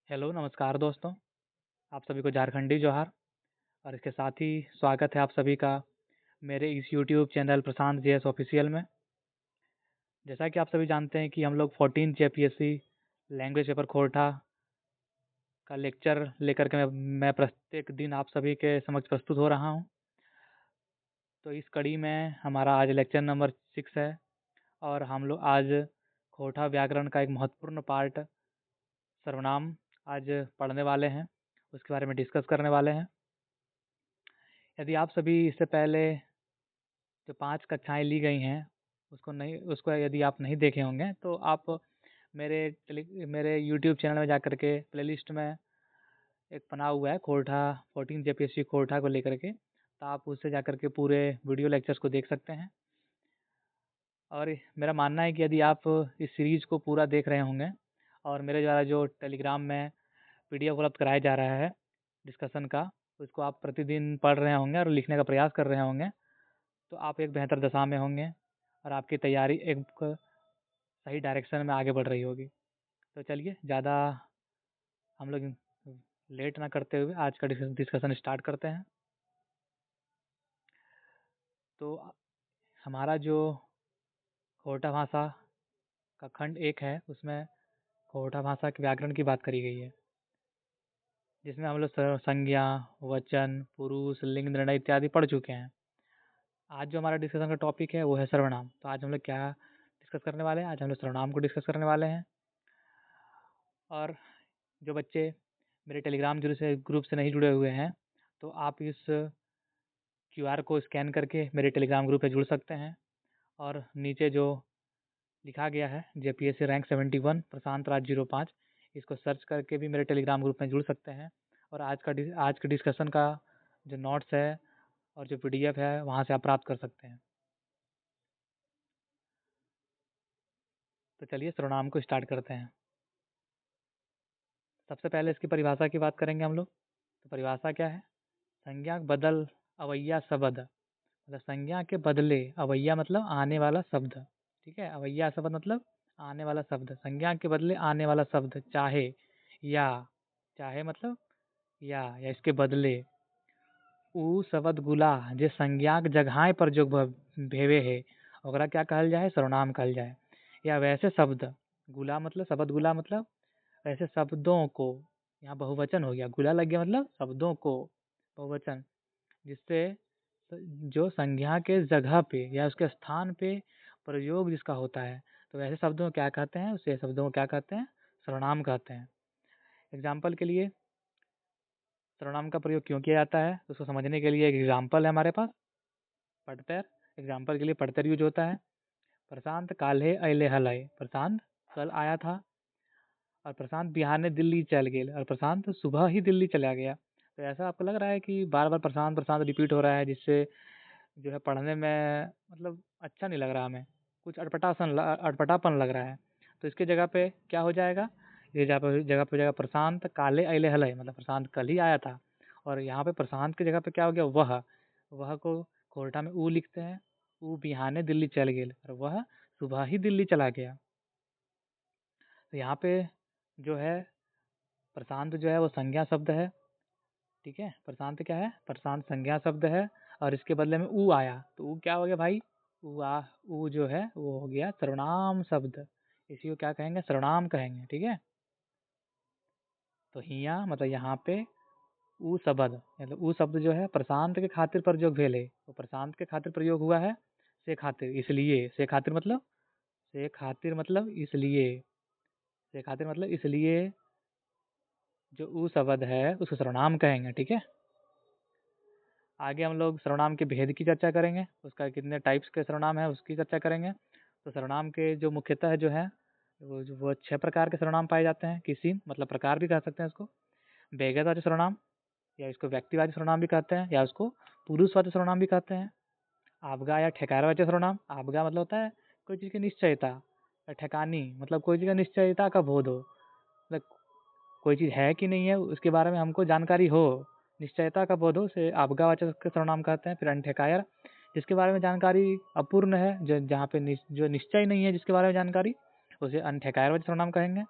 Hello, नमस्कार दोस्तों। आप सभी को झारखंडी जोहार और इसके साथ ही स्वागत है आप सभी का मेरे इस यूट्यूब चैनल प्रशांत जीएस ऑफिशियल में। जैसा कि आप सभी जानते हैं कि हम लोग 14th JPSC language paper Khortha का लेक्चर लेकर के मैं प्रत्येक दिन आप सभी के समक्ष प्रस्तुत हो रहा हूं। तो इस कड़ी में हमारा आज लेक्चर नंबर 6 है और हम लोग आज खोरठा व्याकरण का एक महत्वपूर्ण पार्ट सर्वनाम आज पढ़ने वाले हैं, उसके बारे में डिस्कस करने वाले हैं। यदि आप सभी इससे पहले जो 5 कक्षाएँ ली गई हैं, उसको यदि आप नहीं देखे होंगे तो आप मेरे यूट्यूब चैनल में जाकर के प्लेलिस्ट में एक बना हुआ है खोरठा 14 जेपीएससी खोरठा को लेकर के, तो आप उससे जाकर के पूरे वीडियो लेक्चर्स को देख सकते हैं। और मेरा मानना है कि यदि आप इस सीरीज़ को पूरा देख रहे होंगे और मेरे द्वारा जो टेलीग्राम में पीडीएफ उपलब्ध कराया जा रहा है डिस्कशन का, उसको आप प्रतिदिन पढ़ रहे होंगे और लिखने का प्रयास कर रहे होंगे, तो आप एक बेहतर दशा में होंगे और आपकी तैयारी एक सही डायरेक्शन में आगे बढ़ रही होगी। तो चलिए ज़्यादा हम लोग लेट ना करते हुए आज का डिस्कशन स्टार्ट करते हैं। तो हमारा जो खोरठा भाषा का खंड 1 है, उसमें खोरठा भाषा के व्याकरण की बात करी गई है, जिसमें हम लोग संज्ञा, वचन, पुरुष, लिंग निर्णय इत्यादि पढ़ चुके हैं। आज जो हमारा डिस्कशन का टॉपिक है वो है सर्वनाम। तो आज हम लोग क्या डिस्कस करने वाले हैं? आज हम लोग सर्वनाम को डिस्कस करने वाले हैं। और जो बच्चे मेरे टेलीग्राम ग्रुप से नहीं जुड़े हुए हैं, तो आप इस क्यूआर को स्कैन करके मेरे टेलीग्राम ग्रुप पे जुड़ सकते हैं। और नीचे जो लिखा गया है जेपीएससी रैंक 71 प्रशांत राज 05, इसको सर्च करके भी मेरे टेलीग्राम ग्रुप में जुड़ सकते हैं। और आज के डिस्कशन का जो नोट्स है और जो पीडीएफ है वहाँ से आप प्राप्त कर सकते हैं। तो चलिए सर्वनाम को स्टार्ट करते हैं। सबसे पहले इसकी परिभाषा की बात करेंगे हम लोग। तो परिभाषा क्या है? संज्ञा बदल अवैया शब्द, मतलब संज्ञा के बदले, अवैया मतलब आने वाला शब्द, ठीक है। अवैया शब्द मतलब आने वाला शब्द, संज्ञा के बदले आने वाला शब्द, चाहे या, चाहे मतलब या इसके बदले ऊ शब्द गुला जे संज्ञाक जगह पर जो भेवे है ओकरा क्या कहल जाए? सर्वनाम कहल जाए। या वैसे शब्द, गुला मतलब शब्द, गुला मतलब ऐसे शब्दों को, यहाँ बहुवचन हो गया, गुला लग गया मतलब शब्दों को, बहुवचन, जिससे जो संज्ञा के जगह पे या उसके स्थान पे प्रयोग जिसका होता है, तो वैसे शब्दों को क्या कहते हैं? उसे शब्दों को क्या कहते हैं? सर्वनाम कहते हैं। एग्जाम्पल के लिए सर्वनाम का प्रयोग क्यों किया जाता है, उसको समझने के लिए एक एग्जाम्पल है हमारे पास, पढ़तर। एग्जाम्पल के लिए पढ़तर यूज होता है। प्रशांत काल्हे अले हलय, प्रशांत कल आया था और प्रशांत बिहाने दिल्ली चल गए, और प्रशांत सुबह ही दिल्ली चला गया। तो ऐसा आपको लग रहा है कि बार बार प्रशांत प्रशांत रिपीट हो रहा है, जिससे जो है पढ़ने में मतलब अच्छा नहीं लग रहा, हमें कुछ अटपटापन लग रहा है। तो इसके जगह पे क्या हो जाएगा? ये जगह पे हो जाएगा प्रशांत काले अले हलय, मतलब प्रशांत कल ही आया था। और यहाँ पे प्रशांत की जगह पे क्या हो गया? वह को खोरठा में ऊ लिखते हैं। ऊ बिहाने दिल्ली चल गए, और वह सुबह ही दिल्ली चला गया। तो यहाँ पे जो है प्रशांत जो है वो संज्ञा शब्द है, ठीक है। प्रशांत क्या है? प्रशांत संज्ञा शब्द है और इसके बदले में ऊ आया, तो ऊ क्या हो गया भाई? ऊ जो है वो हो गया सर्वनाम शब्द। इसी को क्या कहेंगे? सर्वनाम कहेंगे, ठीक है। तो हिया मतलब यहाँ पे ऊ शब्द, मतलब ऊ शब्द जो है प्रशांत के खातिर प्रयोग भेल है, तो प्रशांत के खातिर प्रयोग हुआ है। से खातिर, इसलिए, से खातिर मतलब, से खातिर मतलब इसलिए, से खातिर मतलब इसलिए जो ऊ शब्द है उसको सर्वनाम कहेंगे, ठीक है। आगे हम लोग सर्वनाम के भेद की चर्चा करेंगे, उसका कितने टाइप्स के सर्वनाम है उसकी चर्चा करेंगे। तो सर्वनाम के जो मुख्यतः जो है वो 6 प्रकार के सर्वनाम पाए जाते हैं। किसी मतलब प्रकार भी कह सकते हैं इसको, व्यक्तिवाचक सर्वनाम, या इसको व्यक्तिवाचक सर्वनाम भी कहते हैं, या उसको पुरुषवाचक सर्वनाम भी कहते हैं। आपगा या ठेकारवाचक सर्वनाम, आपगा मतलब होता है कोई चीज़ की निश्चयता, या ठेकानी मतलब कोई चीज़ का निश्चयता का बोध हो, मतलब कोई चीज़ है कि नहीं है उसके बारे में हमको जानकारी हो, निश्चयता का बोध हो, उसे आपगावाचक के सर्वनाम कहते हैं। फिर अनठेकायर, जिसके बारे में जानकारी अपूर्ण है, जो जहाँ पे जो निश्चय नहीं है जिसके बारे में जानकारी, उसे अनठेकायरवाचक सर्वनाम कहेंगे।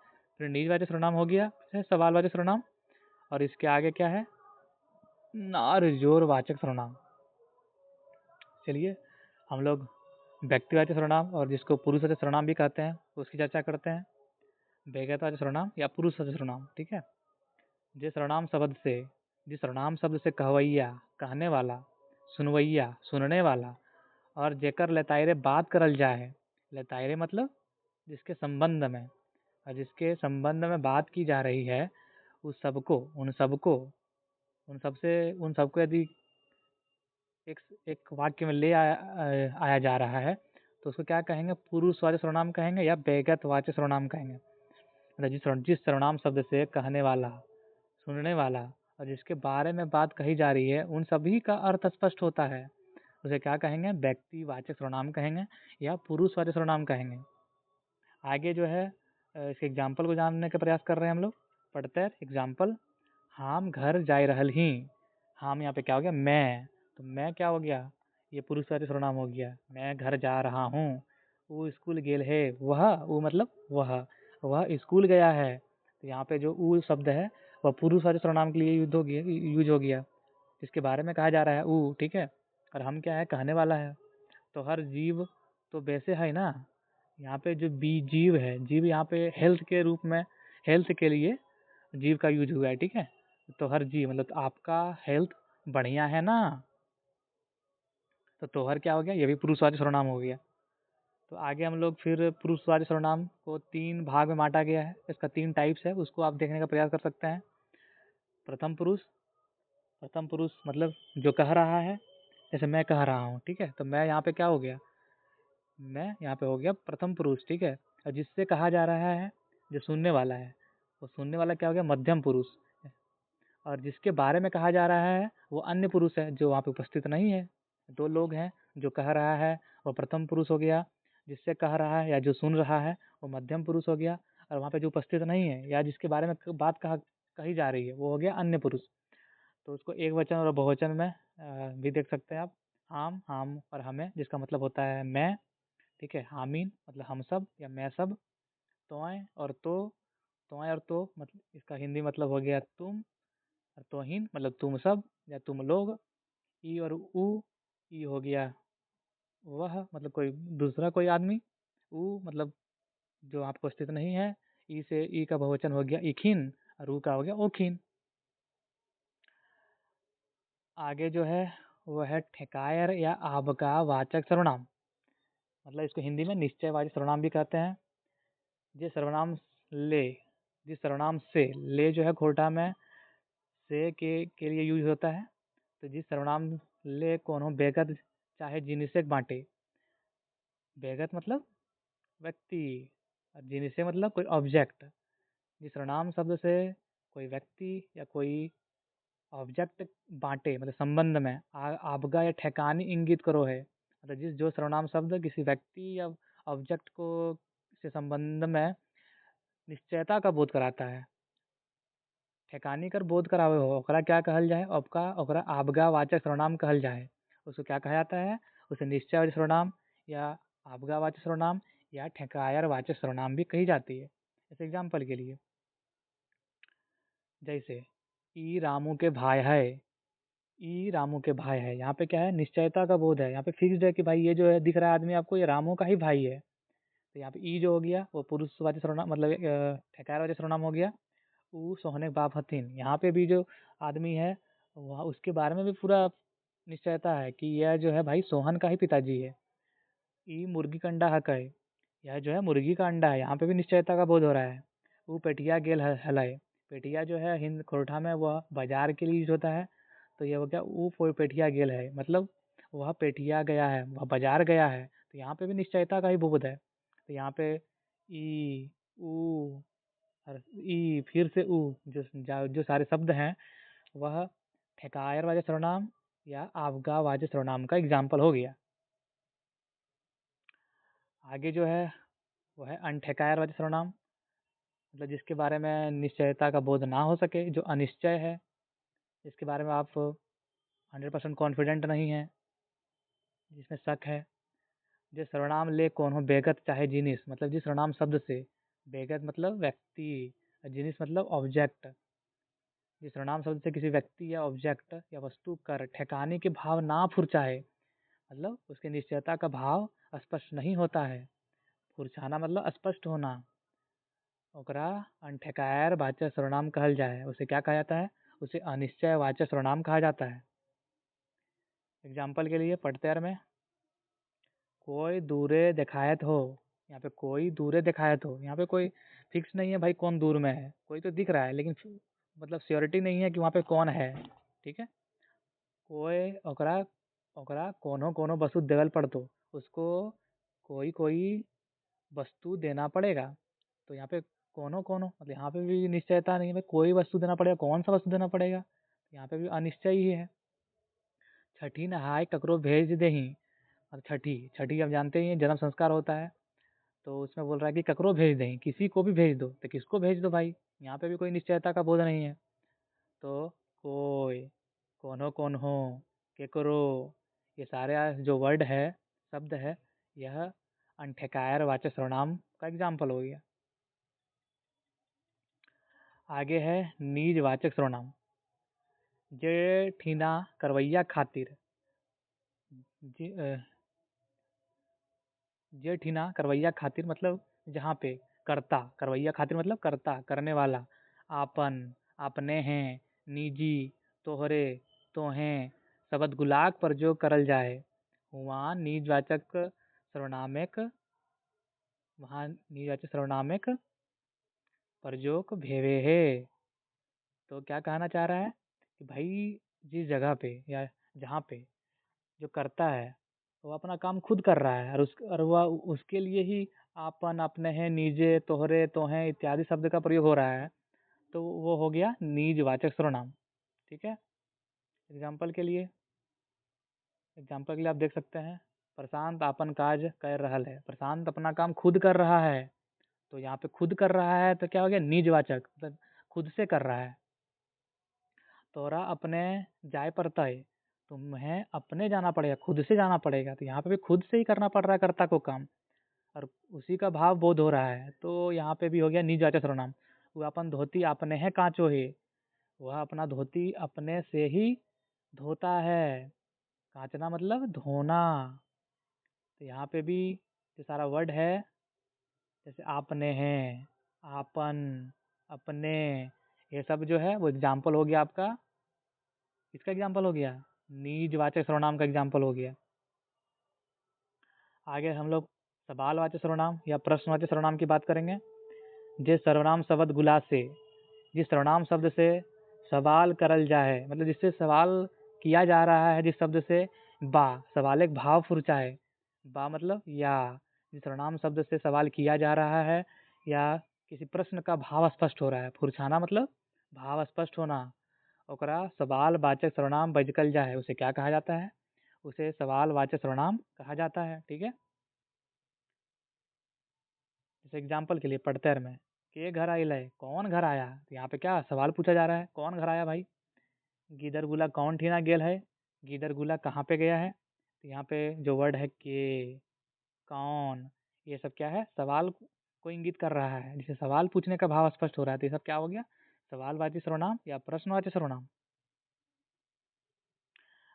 फिर निजवाचक सर्वनाम हो गया है सवालवाचक सर्वनाम, और इसके आगे क्या है, नार जोर वाचक सर्वनाम। चलिए हम लोग व्यक्तिवाचक सर्वनाम और जिसको पुरुषवाचक सर्वनाम भी कहते हैं उसकी चर्चा करते हैं। व्यक्तिवाचक सर्वनाम या पुरुषवाचक सर्वनाम, ठीक है। जिस सर्वनाम शब्द से कहवैया कहने वाला, सुनवैया सुनने वाला, और जेकर लतायरे बात करल जाए, लतायरे मतलब जिसके संबंध में, और जिसके संबंध में बात की जा रही है, उन सबको यदि एक वाक्य में ले आया जा रहा है तो उसको क्या कहेंगे, पुरुषवाचक सर्वनाम कहेंगे या व्यक्तिवाचक सर्वनाम कहेंगे। मतलब जिस सर्वनाम शब्द से कहने वाला, सुनने वाला और जिसके बारे में बात कही जा रही है उन सभी का अर्थ स्पष्ट होता है, उसे क्या कहेंगे, व्यक्तिवाचक सर्वनाम कहेंगे या पुरुषवाचक सर्वनाम कहेंगे। आगे जो है इसके एग्जाम्पल को जानने का प्रयास कर रहे हैं हम लोग। पढ़ते हैं एग्जाम्पल। हम घर जाए रहल ही। हम यहाँ पे क्या हो गया, मैं, तो मैं क्या हो गया, ये पुरुषवाचक सर्वनाम हो गया, मैं घर जा रहा हूँ। वो स्कूल गेल है, वो मतलब वह स्कूल गया है। तो यहाँ पे जो ऊ शब्द है वह पुरुषवाचक सर्वनाम के लिए यूज हो गया, जिसके बारे में कहा जा रहा है ऊ, ठीक है। और हम क्या है, कहने वाला है। तो हर जीव तो वैसे है ना, यहाँ पे जो बी जीव है, जीव यहाँ पे हेल्थ के रूप में, हेल्थ के लिए जीव का यूज हुआ है, ठीक है। तो हर जीव मतलब आपका हेल्थ बढ़िया है ना, तो तोहर क्या हो गया, ये भी पुरुषवाचक सर्वनाम हो गया। तो आगे हम लोग फिर पुरुषवाचक सर्वनाम को 3 भाग में बांटा गया है, इसका 3 टाइप्स है, उसको आप देखने का प्रयास कर सकते हैं। प्रथम पुरुष मतलब जो कह रहा है, जैसे मैं कह रहा हूँ, ठीक है। तो मैं यहाँ पे क्या हो गया, मैं यहाँ पे हो गया प्रथम पुरुष, ठीक है। और जिससे कहा जा रहा है, जो सुनने वाला है, वो सुनने वाला क्या हो गया, मध्यम पुरुष। और जिसके बारे में कहा जा रहा है वो अन्य पुरुष है, जो वहाँ पे उपस्थित नहीं है। 2 लोग हैं, जो कह रहा है वो प्रथम पुरुष हो गया, जिससे कह रहा है या जो सुन रहा है वो मध्यम पुरुष हो गया, और वहाँ पे जो उपस्थित नहीं है या जिसके बारे में बात कही जा रही है वो हो गया अन्य पुरुष। तो उसको एक वचन और बहुवचन में भी देख सकते हैं आप। हम और हमें, जिसका मतलब होता है मैं, ठीक है। हामीन मतलब हम सब या मैं सब। तोय और तो मतलब इसका हिंदी मतलब हो गया तुम, और तोहिन मतलब तुम सब या तुम लोग। ई और ऊ, ई हो गया वह मतलब कोई दूसरा कोई आदमी। ऊ मतलब जो आपको स्थित नहीं है। ई से ई का बहुवचन हो गया इखिन, और ऊ का हो गया ओखिन। आगे जो है वह है ठेकायर या आबका वाचक सर्वनाम, मतलब इसको हिंदी में निश्चयवाचक सर्वनाम भी कहते हैं। जिस सर्वनाम ले जिस सर्वनाम से ले जो है खोटा में से के लिए यूज होता है। तो जिस सर्वनाम ले कोनो बेगत चाहे जिनिसे बांटे। बेगत मतलब व्यक्ति, और जिनिसे मतलब कोई ऑब्जेक्ट। जिस सर्वनाम शब्द से कोई व्यक्ति या कोई ऑब्जेक्ट बांटे मतलब संबंध में आबगा या ठेकानी इंगित करो है। मतलब जो सर्वनाम शब्द किसी व्यक्ति या ऑब्जेक्ट को से संबंध में निश्चयता का बोध कराता है, ठेकानी कर बोध करावे हो, ओकरा क्या कहल जाए, ओकरा आबगा वाचक सर्वनाम कहल जाए। उसको क्या कहा जाता है, उसे निश्चयवाचक सर्वनाम या आबगा वाचक सर्वनाम या ठेकायर वाचक सर्वनाम भी कही जाती है। जैसे एग्जाम्पल के लिए, जैसे ई रामू के भाई है। ई रामू के भाई है, यहाँ पे क्या है, निश्चयता का बोध है। यहाँ पे फिक्स्ड है कि भाई ये जो है दिख रहा है आदमी आपको, ये रामू का ही भाई है। तो यहाँ पे ई जो हो गया वो पुरुषवाचक सर्वनाम मतलब ठेकायर वाचक सर्वनाम हो गया। ऊ सोहने के बाप हथिन, यहाँ पे भी जो आदमी है वह उसके बारे में भी पूरा निश्चयता है कि यह जो है भाई सोहन का ही पिताजी है। ई मुर्गी का अंडा हक है, यह जो है मुर्गी का अंडा है, यहाँ पे भी निश्चयता का बोध हो रहा है। वो पेटिया गेल हलाए, पेटिया जो है हिंद खोरठा में वह बाजार के लिए यूज होता है। तो ये हो गया वो पेटिया गेल है, मतलब वह पेटिया गया है, वह बाजार गया है। तो यहाँ पे भी निश्चयता का ही बोध है। तो यहाँ पे ई, ऊ और ई फिर से ऊ जो सारे शब्द हैं वह ठेकायर वाचक सर्वनाम या आबगा वाचक सर्वनाम का एग्जाम्पल हो गया। आगे जो है वह है अनठेकायर वाचक सर्वनाम, मतलब जिसके बारे में निश्चयता का बोध ना हो सके, जो अनिश्चय है, जिसके बारे में आप 100% कॉन्फिडेंट नहीं है, जिसमें शक है। जो सर्वनाम ले कौन हो बेगत चाहे जिनिस, मतलब जिस सर्वनाम शब्द से बेगत मतलब व्यक्ति, जिनिस मतलब ऑब्जेक्ट। जिस सर्वनाम शब्द से किसी व्यक्ति या ऑब्जेक्ट या वस्तु कर ठिकाने के भाव ना फुरचाए, मतलब उसकी निश्चयता का भाव स्पष्ट नहीं होता है। फुरछाना मतलब स्पष्ट होना। ओकरा अनठेकायर वाच्य सर्वनाम कहल जाए। उसे क्या कहा जाता है? उसे अनिश्चय वाच्य सर्वनाम कहा जाता है। एग्जाम्पल के लिए पढ़ते में, कोई दूरे दिखायत हो। यहाँ पे कोई दूरे दिखायत हो, यहाँ पे कोई फिक्स नहीं है भाई कौन दूर में है, कोई तो दिख रहा है लेकिन मतलब श्योरिटी नहीं है कि वहाँ पे कौन है। ठीक है। कोई ओकरा ओकरा कोनो कोनो वस्तु देवल पड़ तो उसको कोई कोई वस्तु देना पड़ेगा। तो यहाँ पे कोनो कोनो मतलब यहाँ पे भी निश्चयता नहीं है भाई, कोई वस्तु देना पड़ेगा, कौन सा वस्तु देना पड़ेगा, यहाँ पे भी अनिश्चय ही है। छठी नहाय ककरो भेज देही। अब छठी छठी आप जानते ही हैं जन्म संस्कार होता है, तो उसमें बोल रहा है कि ककरो भेज देही, किसी को भी भेज दो, तो किसको भेज दो भाई, यहाँ पे भी कोई निश्चयता का बोध नहीं है। तो कोई, कोनो कौन हो, केकरो, ये सारे जो वर्ड है, शब्द है, यह अनठेकायर वाचक सर्वनाम का एग्जाम्पल हो गया। आगे है नीज वाचक सर्वनाम। जेठीना करवैया खातिर। जेठीना करवैया खातिर मतलब जहाँ पे, करता, करवैया खातिर मतलब करता, करने वाला। आपन, अपने हैं। निजी, तोहरे, तोहें, शब्द गुलाक पर जो करल जाए, वहाँ निजवाचक सर्वनामिक, वहाँ निजवाचक सर्वनामिक प्रयोग भेवे है। तो क्या कहना चाह रहा है कि भाई जिस जगह पे या जहाँ पे जो करता है वो अपना काम खुद कर रहा है और वह उसके लिए ही आपन, अपने हैं, निजे, तोहरे, तोहें इत्यादि शब्द का प्रयोग हो रहा है, तो वो हो गया निजवाचक सर्वनाम। ठीक है। एग्जाम्पल के लिए आप देख सकते हैं, प्रशांत आपन काज कर रहल है। प्रशांत अपना काम खुद कर रहा है, तो यहाँ पे खुद कर रहा है तो क्या हो गया, निजवाचक, मतलब खुद से कर रहा है। तोरा अपने जाय पड़ता है, तुम्हें अपने जाना पड़ेगा, खुद से जाना पड़ेगा, तो यहाँ पे भी खुद से ही करना पड़ रहा है कर्ता को काम, और उसी का भाव बोध हो रहा है, तो यहाँ पे भी हो गया निजवाचक सर्वनाम। वो अपन धोती अपने है कांचो है, वह अपना धोती अपने से ही धोता है। कांचना मतलब धोना। तो यहाँ पे भी जो सारा वर्ड है, जैसे आपने हैं, आपन, अपने, ये सब जो है वो एग्जाम्पल हो गया आपका, किसका एग्जाम्पल हो गया, निजवाचक सर्वनाम का एग्जाम्पल हो गया। आगे हम लोग सवालवाचक सर्वनाम या प्रश्नवाचक सर्वनाम की बात करेंगे। जिस सर्वनाम शब्द गुला से, जिस सर्वनाम शब्द से सवाल करल जाए, मतलब जिससे सवाल किया जा रहा है, जिस शब्द से बा, सवाल एक भाव फुर्चा है, बा मतलब या, जिस सर्वनाम शब्द से सवाल किया जा रहा है या किसी प्रश्न का भाव स्पष्ट हो रहा है, फुरछाना मतलब भाव स्पष्ट होना, ओकरा सवाल वाचक सर्वनाम बजकल जाए, उसे क्या कहा जाता है, उसे सवाल वाचक सर्वनाम कहा जाता है। ठीक है। जैसे एग्जाम्पल के लिए पढ़ते में, के घर आइल है, कौन घर आया, तो यहाँ पे क्या सवाल पूछा जा रहा है, कौन घर आया भाई। गीदर गुला कौन ठीना गेल है, गीदर गुला कहाँ पे गया है, तो यहाँ पे जो वर्ड है के, कौन, ये सब क्या है, सवाल को इंगित कर रहा है, जिसे सवाल पूछने का भाव स्पष्ट हो रहा है, तो ये सब क्या हो गया, सवालवाची सर्वनाम या प्रश्नवाची सर्वनाम।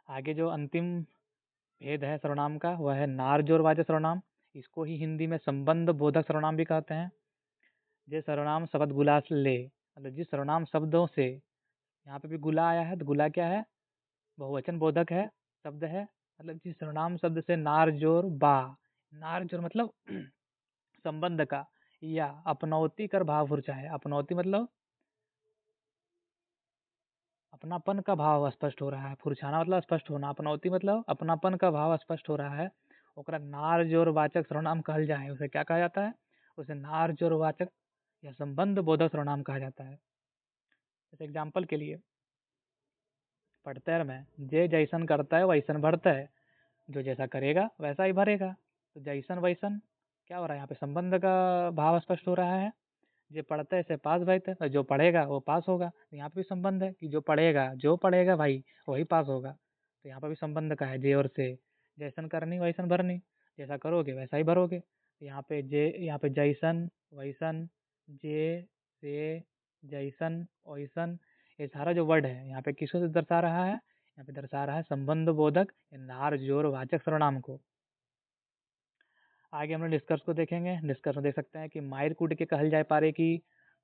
आगे जो अंतिम भेद है सर्वनाम का, वह है नारजोरवाचक सर्वनाम। इसको ही हिंदी में संबंध बोधक सर्वनाम भी कहते हैं। जो सर्वनाम शब्द गुला से ले, मतलब जिस सर्वनाम शब्दों से, यहाँ पे भी गुला आया है, तो गुला क्या है, बहुवचन बोधक है, शब्द है, मतलब जिस सर्वनाम शब्द से नार जोर बा, नार जोर मतलब संबंध का, या अपनौती कर भाव फुर्चा है, अपनौती मतलब अपनापन का भाव स्पष्ट हो रहा है, फुरछाना मतलब स्पष्ट होना, अपनौती मतलब अपनापन का भाव स्पष्ट हो रहा है, ओकरा नार जोर वाचक सर्वनाम कहल जाए। उसे क्या कहा जाता है, उसे नार जोर वाचक या संबंध बोधक सर्वनाम कहा जाता है। जैसे एग्जाम्पल के लिए पढ़ते में, जे जैसन करता है वैसन भरता है, जो जैसा करेगा वैसा ही भरेगा, तो जैसन वैसन क्या हो रहा है, यहाँ पे संबंध का भाव स्पष्ट हो रहा है। जो पढ़ता है से पास भरता है, और जो पढ़ेगा वो पास होगा, तो यहाँ पे भी संबंध है कि जो पढ़ेगा भाई वही पास होगा, तो यहाँ पे भी संबंध का है जे और से, जैसन करनी वैसन भरनी, जैसा करोगे वैसा ही भरोगे, यहाँ पे जैसन, वैसन, जे, से, जैसन, ओइसन, ये सारा जो वर्ड है यहाँ पे किसको दर्शा रहा है? यहाँ पे दर्शा रहा है संबंध बोधक या नार जोर वाचक सर्वनाम को। आगे हम लोग निष्कर्ष को देखेंगे। निष्कर्ष में देख सकते हैं कि मायर कूट के कहल जाए पारे की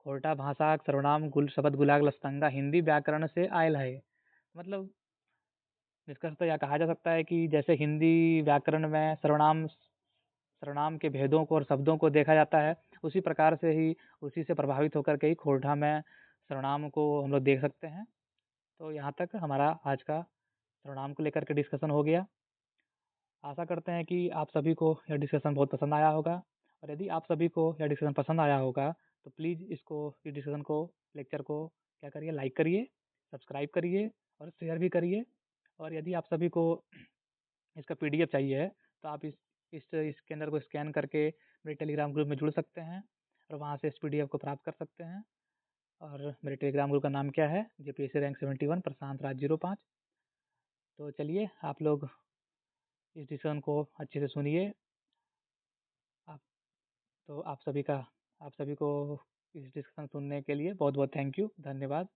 खोटा भाषा सर्वनाम गुल शब्द गुलाग लस्तंगा हिंदी व्याकरण से आयल है। मतलब निष्कर्ष तो यह कहा जा सकता है कि जैसे हिंदी व्याकरण में सर्वनाम सर्वनाम के भेदों को और शब्दों को देखा जाता है, उसी प्रकार से ही उसी से प्रभावित होकर के ही खोरठा में सर्वनाम को हम लोग देख सकते हैं। तो यहाँ तक हमारा आज का सर्वनाम को लेकर के डिस्कशन हो गया। आशा करते हैं कि आप सभी को यह डिस्कशन बहुत पसंद आया होगा, और यदि आप सभी को यह डिस्कशन पसंद आया होगा तो प्लीज़ इस डिस्कशन को, लेक्चर को क्या करिए, लाइक करिए, सब्सक्राइब करिए और शेयर भी करिए। और यदि आप सभी को इसका पीडीएफ चाहिए है तो आप इसके अंदर को स्कैन करके मेरे टेलीग्राम ग्रुप में जुड़ सकते हैं और वहाँ से इस पीडीएफ को प्राप्त कर सकते हैं। और मेरे टेलीग्राम ग्रुप का नाम क्या है? जेपीएससी रैंक 71 प्रशांत राज 05। तो चलिए आप लोग इस डिस्कशन को अच्छे से सुनिए। आप तो आप सभी को इस डिस्कशन सुनने के लिए बहुत बहुत थैंक यू, धन्यवाद।